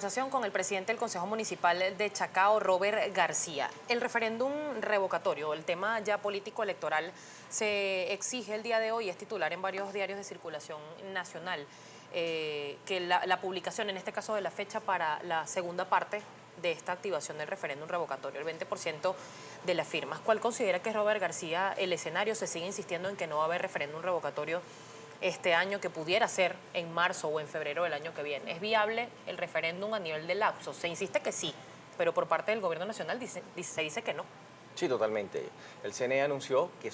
conversación con el presidente del Consejo Municipal de Chacao, Robert García. El referéndum revocatorio, el tema ya político electoral, se exige el día de hoy, es titular en varios diarios de circulación nacional, que la publicación, en este caso de la fecha para la segunda parte de esta activación del referéndum revocatorio, el 20% de las firmas. ¿Cuál considera que es, Robert García, el escenario? Se sigue insistiendo en que no va a haber referéndum revocatorio este año, que pudiera ser en marzo o en febrero del año que viene. ¿Es viable el referéndum a nivel de lapso? Se insiste que sí, pero por parte del gobierno nacional se dice que no. Sí, totalmente. El CNE anunció que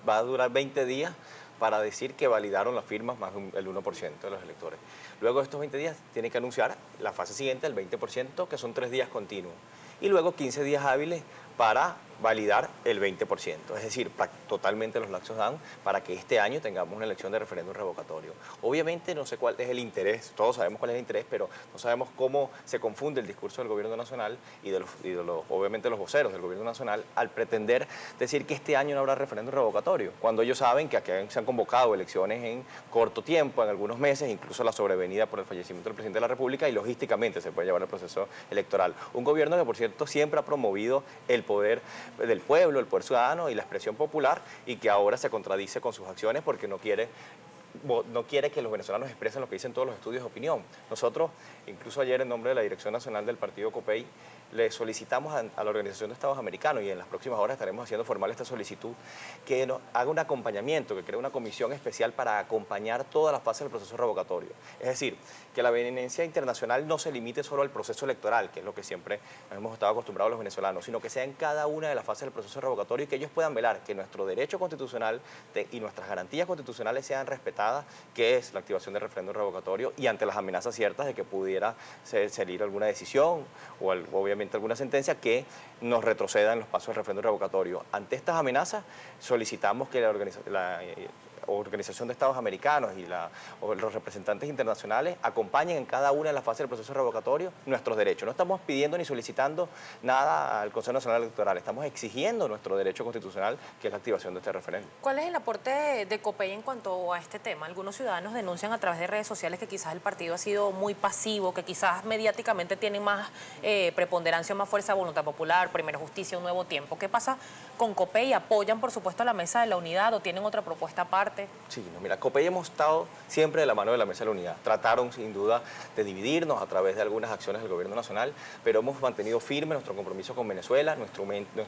va a durar 20 días para decir que validaron las firmas más del 1% de los electores. Luego de estos 20 días tiene que anunciar la fase siguiente, el 20%, que son 3 días continuos. Y luego 15 días hábiles para validar el 20%. Es decir, totalmente los lapsos dan para que este año tengamos una elección de referéndum revocatorio. Obviamente no sé cuál es el interés, todos sabemos cuál es el interés, pero no sabemos cómo se confunde el discurso del gobierno nacional y obviamente los voceros del gobierno nacional al pretender decir que este año no habrá referéndum revocatorio, cuando ellos saben que aquí se han convocado elecciones en corto tiempo, en algunos meses, incluso la sobrevenida por el fallecimiento del presidente de la República, y logísticamente se puede llevar el proceso electoral. Un gobierno que, por cierto, siempre ha promovido el poder del pueblo, el poder ciudadano y la expresión popular, y que ahora se contradice con sus acciones porque no quiere que los venezolanos expresen lo que dicen todos los estudios de opinión. Nosotros, incluso ayer, en nombre de la Dirección Nacional del Partido COPEI, le solicitamos a la Organización de Estados Americanos, y en las próximas horas estaremos haciendo formal esta solicitud, que nos haga un acompañamiento, que cree una comisión especial para acompañar todas las fases del proceso revocatorio. Es decir, que la veniencia internacional no se limite solo al proceso electoral, que es lo que siempre hemos estado acostumbrados los venezolanos, sino que sea en cada una de las fases del proceso revocatorio, y que ellos puedan velar que nuestro derecho constitucional y nuestras garantías constitucionales sean respetadas, que es la activación del referéndum revocatorio, y ante las amenazas ciertas de que pudiera salir alguna decisión o obviamente alguna sentencia que nos retroceda en los pasos del referéndum revocatorio. Ante estas amenazas solicitamos que la Organización de Estados Americanos y los representantes internacionales acompañen en cada una de las fases del proceso revocatorio nuestros derechos. No estamos pidiendo ni solicitando nada al Consejo Nacional Electoral, estamos exigiendo nuestro derecho constitucional, que es la activación de este referéndum. ¿Cuál es el aporte de COPEI en cuanto a este tema? Algunos ciudadanos denuncian a través de redes sociales que quizás el partido ha sido muy pasivo, que quizás mediáticamente tiene más preponderancia, más fuerza, voluntad popular, Primera Justicia, Un Nuevo Tiempo. ¿Qué pasa con COPEI? ¿Apoyan, por supuesto, a la Mesa de la Unidad o tienen otra propuesta aparte? Sí, no, mira, COPEI hemos estado siempre de la mano de la Mesa de la Unidad. Trataron, sin duda, de dividirnos a través de algunas acciones del gobierno nacional, pero hemos mantenido firme nuestro compromiso con Venezuela, nuestro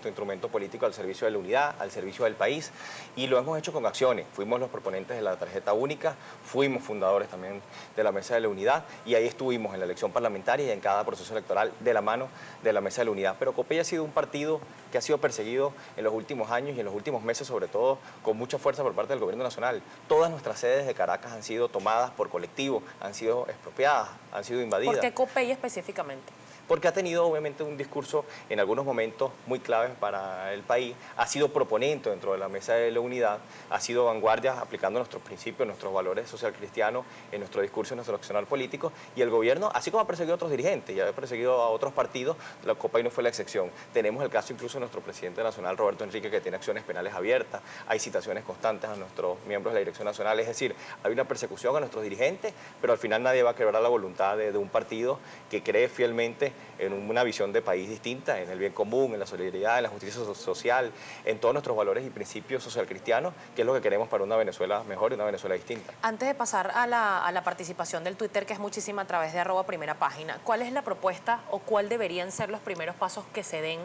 instrumento político al servicio de la unidad, al servicio del país, y lo hemos hecho con acciones. Fuimos los proponentes de la tarjeta única, fuimos fundadores también de la Mesa de la Unidad, y ahí estuvimos en la elección parlamentaria y en cada proceso electoral de la mano de la Mesa de la Unidad. Pero COPEI ha sido un partido que ha sido perseguido en los últimos años y en los últimos meses, sobre todo, con mucha fuerza por parte del gobierno nacional. Todas nuestras sedes de Caracas han sido tomadas por colectivos, han sido expropiadas, han sido invadidas. ¿Por qué COPEI específicamente? Porque ha tenido obviamente un discurso en algunos momentos muy claves para el país, ha sido proponente dentro de la Mesa de la Unidad, ha sido vanguardia aplicando nuestros principios, nuestros valores social cristianos en nuestro discurso, en nuestro accionar político, y el gobierno, así como ha perseguido a otros dirigentes y ha perseguido a otros partidos, la COPEI no fue la excepción. Tenemos el caso incluso de nuestro presidente nacional, Roberto Enrique, que tiene acciones penales abiertas, hay citaciones constantes a nuestros miembros de la Dirección Nacional, es decir, hay una persecución a nuestros dirigentes, pero al final nadie va a quebrar la voluntad de un partido que cree fielmente en una visión de país distinta, en el bien común, en la solidaridad, en la justicia social, en todos nuestros valores y principios social cristianos, que es lo que queremos para una Venezuela mejor y una Venezuela distinta. Antes de pasar a la participación del Twitter, que es muchísima a través de @primerapágina, ¿cuál es la propuesta o cuál deberían ser los primeros pasos que se den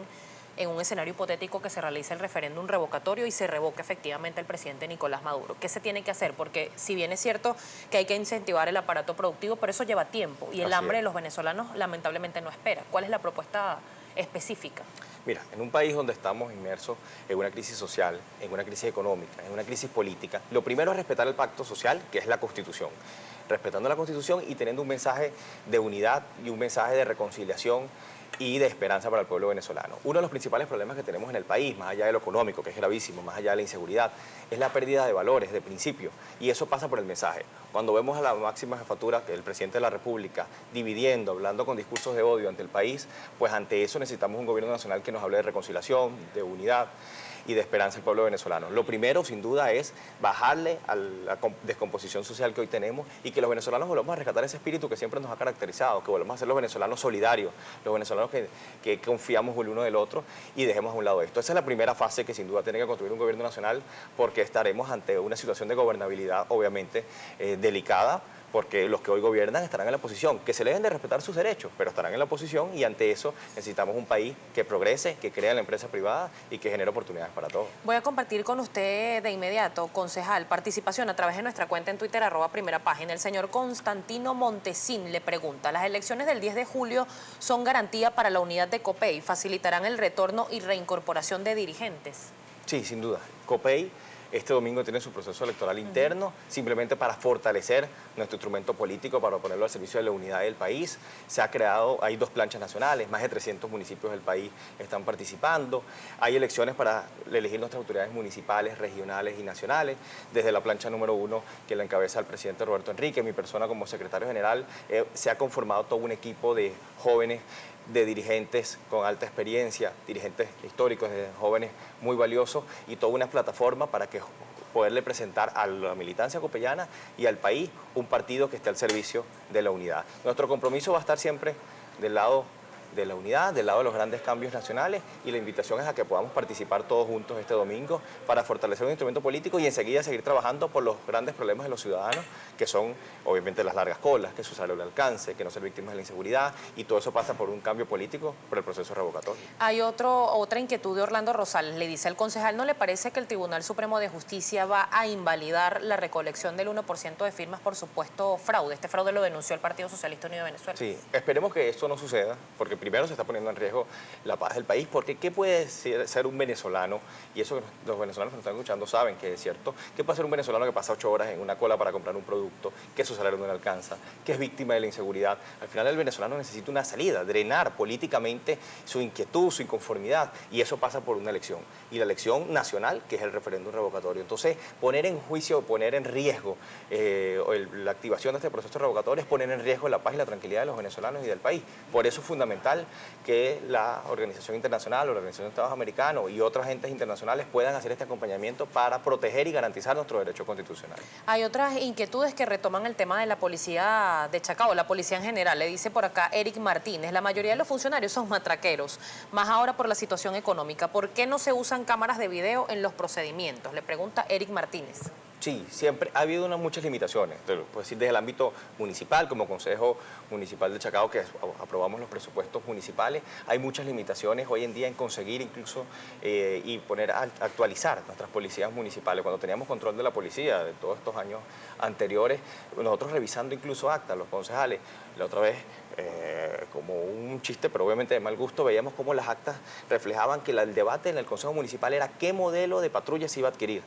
en un escenario hipotético que se realice el referéndum revocatorio y se revoque efectivamente el presidente Nicolás Maduro? ¿Qué se tiene que hacer? Porque si bien es cierto que hay que incentivar el aparato productivo, pero eso lleva tiempo y el hambre de los venezolanos lamentablemente no espera. ¿Cuál es la propuesta específica? Mira, en un país donde estamos inmersos en una crisis social, en una crisis económica, en una crisis política, lo primero es respetar el pacto social, que es la Constitución. Respetando la Constitución y teniendo un mensaje de unidad y un mensaje de reconciliación y de esperanza para el pueblo venezolano. Uno de los principales problemas que tenemos en el país, más allá de lo económico, que es gravísimo, más allá de la inseguridad, es la pérdida de valores, de principios, y eso pasa por el mensaje. Cuando vemos a la máxima jefatura, que el presidente de la República, dividiendo, hablando con discursos de odio ante el país, pues ante eso necesitamos un gobierno nacional que nos hable de reconciliación, de unidad y de esperanza al pueblo venezolano. Lo primero, sin duda, es bajarle a la descomposición social que hoy tenemos y que los venezolanos volvamos a rescatar ese espíritu que siempre nos ha caracterizado, que volvamos a ser los venezolanos solidarios, los venezolanos que confiamos el uno del otro y dejemos a un lado esto. Esa es la primera fase que sin duda tiene que construir un gobierno nacional, porque estaremos ante una situación de gobernabilidad obviamente delicada, porque los que hoy gobiernan estarán en la oposición, que se les deben de respetar sus derechos, pero estarán en la oposición y ante eso necesitamos un país que progrese, que crea en la empresa privada y que genere oportunidades para todos. Voy a compartir con usted de inmediato, concejal, participación a través de nuestra cuenta en Twitter, @primera página. El señor Constantino Montesín le pregunta, ¿las elecciones del 10 de julio son garantía para la unidad de COPEI? ¿Facilitarán el retorno y reincorporación de dirigentes? Sí, sin duda. COPEI este domingo tiene su proceso electoral interno, simplemente para fortalecer nuestro instrumento político, para ponerlo al servicio de la unidad del país. Se ha creado, hay 2 planchas nacionales, más de 300 municipios del país están participando. Hay elecciones para elegir nuestras autoridades municipales, regionales y nacionales. Desde la plancha número 1, que la encabeza el presidente Roberto Enrique, mi persona como secretario general, se ha conformado todo un equipo de jóvenes, de dirigentes con alta experiencia, dirigentes históricos, de jóvenes muy valiosos y toda una plataforma para que poderle presentar a la militancia copellana y al país un partido que esté al servicio de la unidad. Nuestro compromiso va a estar siempre del lado de la unidad, del lado de los grandes cambios nacionales, y la invitación es a que podamos participar todos juntos este domingo para fortalecer un instrumento político y enseguida seguir trabajando por los grandes problemas de los ciudadanos, que son obviamente las largas colas, que su salario le alcance, que no ser víctimas de la inseguridad, y todo eso pasa por un cambio político, por el proceso revocatorio. Hay otra inquietud de Orlando Rosales. Le dice al concejal, ¿no le parece que el Tribunal Supremo de Justicia va a invalidar la recolección del 1% de firmas por supuesto fraude? Este fraude lo denunció el Partido Socialista Unido de Venezuela. Sí, esperemos que esto no suceda, porque primero se está poniendo en riesgo la paz del país, porque ¿qué puede ser un venezolano? Y eso los venezolanos que nos están escuchando saben que es cierto. ¿Qué puede ser un venezolano que pasa 8 horas en una cola para comprar un producto, que su salario no le alcanza, que es víctima de la inseguridad? Al final el venezolano necesita una salida, drenar políticamente su inquietud, su inconformidad, y eso pasa por una elección. Y la elección nacional, que es el referéndum revocatorio. Entonces, poner en juicio, poner en riesgo la activación de este proceso revocatorio es poner en riesgo la paz y la tranquilidad de los venezolanos y del país. Por eso es fundamental que la Organización Internacional, la Organización de Estados Americanos y otros agentes internacionales puedan hacer este acompañamiento para proteger y garantizar nuestro derecho constitucional. Hay otras inquietudes que retoman el tema de la policía de Chacao, la policía en general. Le dice por acá Eric Martínez, la mayoría de los funcionarios son matraqueros, más ahora por la situación económica. ¿Por qué no se usan cámaras de video en los procedimientos? Le pregunta Eric Martínez. Sí, siempre ha habido muchas limitaciones, puedo decir desde el ámbito municipal, como Consejo Municipal de Chacao, que aprobamos los presupuestos municipales, hay muchas limitaciones hoy en día en conseguir incluso y actualizar nuestras policías municipales. Cuando teníamos control de la policía de todos estos años anteriores, nosotros revisando incluso actas, los concejales, la otra vez, como un chiste, pero obviamente de mal gusto, veíamos cómo las actas reflejaban que el debate en el Consejo Municipal era qué modelo de patrulla se iba a adquirir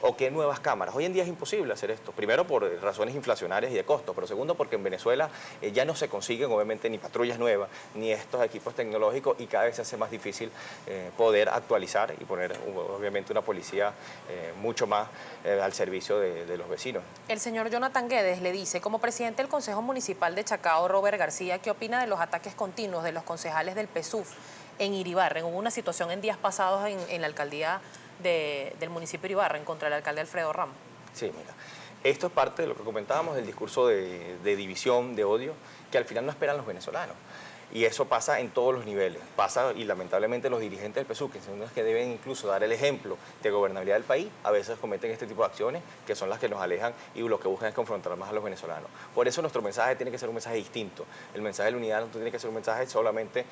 o qué nuevas cámaras. Hoy en día es imposible hacer esto, primero por razones inflacionarias y de costos, pero segundo porque en Venezuela ya no se consiguen obviamente ni patrullas nuevas, ni estos equipos tecnológicos, y cada vez se hace más difícil poder actualizar y poner obviamente una policía mucho más al servicio de los vecinos. El señor Jonathan Guedes le dice, como presidente del Consejo Municipal de Chacao, Robert García, ¿qué opina de los ataques continuos de los concejales del PSUV en Iribarren? Hubo una situación en días pasados en la alcaldía del municipio de Iribarren contra el alcalde Alfredo Ramos. Sí, mira, esto es parte de lo que comentábamos, del discurso de división, de odio, que al final no esperan los venezolanos. Y eso pasa en todos los niveles, pasa, y lamentablemente los dirigentes del PSUV, que son los que deben incluso dar el ejemplo de gobernabilidad del país, a veces cometen este tipo de acciones que son las que nos alejan y lo que buscan es confrontar más a los venezolanos. Por eso nuestro mensaje tiene que ser un mensaje distinto. El mensaje de la unidad no tiene que ser un mensaje solamente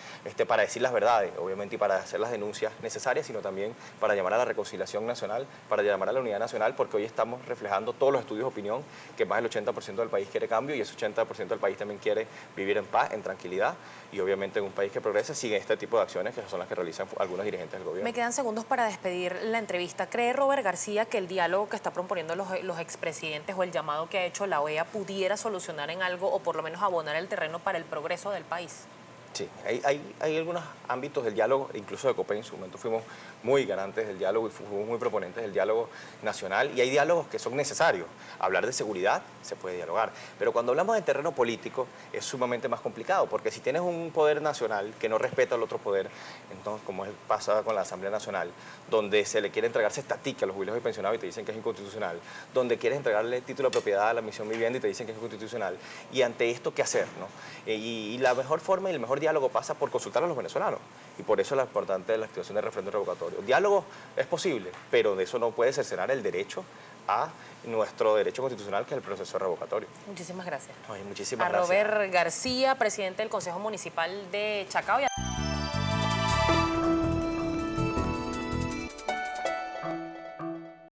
para decir las verdades, obviamente, y para hacer las denuncias necesarias, sino también para llamar a la reconciliación nacional, para llamar a la unidad nacional, porque hoy estamos reflejando todos los estudios de opinión que más del 80% del país quiere cambio, y ese 80% del país también quiere vivir en paz, en tranquilidad, y obviamente en un país que progresa sigue este tipo de acciones que son las que realizan algunos dirigentes del gobierno. Me quedan segundos para despedir la entrevista. ¿Cree Robert García que el diálogo que está proponiendo los expresidentes o el llamado que ha hecho la OEA pudiera solucionar en algo o por lo menos abonar el terreno para el progreso del país? Sí, hay algunos ámbitos del diálogo, incluso de COPEI en su momento fuimos muy garantes del diálogo y fuimos muy proponentes del diálogo nacional, y hay diálogos que son necesarios. Hablar de seguridad se puede dialogar, pero cuando hablamos de terreno político es sumamente más complicado, porque si tienes un poder nacional que no respeta al otro poder, entonces como pasa con la Asamblea Nacional, donde se le quiere entregarse estatica a los jubilados y pensionados y te dicen que es inconstitucional, donde quieres entregarle título de propiedad a la misión vivienda y te dicen que es inconstitucional, y ante esto, ¿qué hacer, no? Y la mejor forma y el mejor diálogo pasa por consultar a los venezolanos, y por eso es lo importante de la activación del referéndum revocatorio. Diálogo es posible, pero de eso no puede cercenar el derecho a nuestro derecho constitucional, que es el proceso revocatorio. Muchísimas gracias. Ay, muchísimas A gracias. Robert García, presidente del Consejo Municipal de Chacao.